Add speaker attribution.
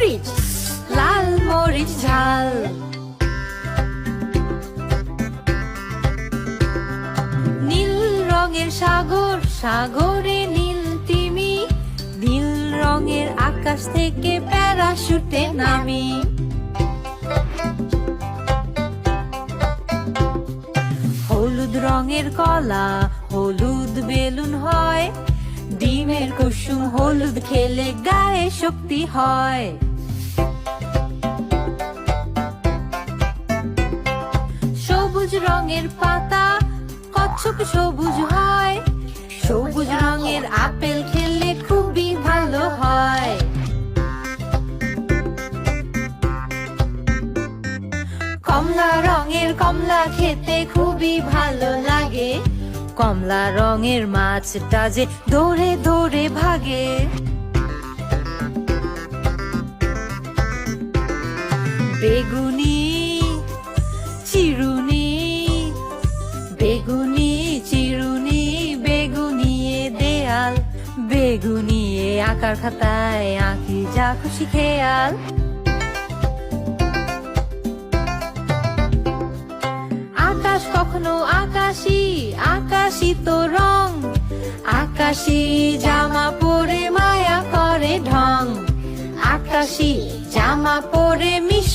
Speaker 1: মরিচ, লাল মরিচ ঝাল। নীল রঙের সাগর, সাগরে নীল তিমি, নীল রঙের আকাশ থেকে প্যারাশুটে নামি। হলুদ রঙের কলা, হলুদ বেলুন হয়, ডিমের কুসুম হলুদ খেলে গায়ে শক্তি হয়। সবুজ রঙের পাতা, কচ্ছপ সবুজ হয়, সবুজ রঙের আপেল খেলে খুবই ভালো হয়। কমলা রঙের কমলা খেতে খুবই ভালো লাগে, কমলা রঙের মাছটা যে দৌড়ে দৌড়ে ভাগে। বেগুনি চিরুনি, বেগুনি চিরুনি, বেগুনিয়ে দেয়াল, বেগুনিয়ে আঁকার খাতায় আঁকি যা খুশি খেয়াল। আকাশ কখনো আকাশি, আকাশি তো রং, আকাশি জামা পরে মায়া করে ঢং, আকাশি জামা পরে মিশ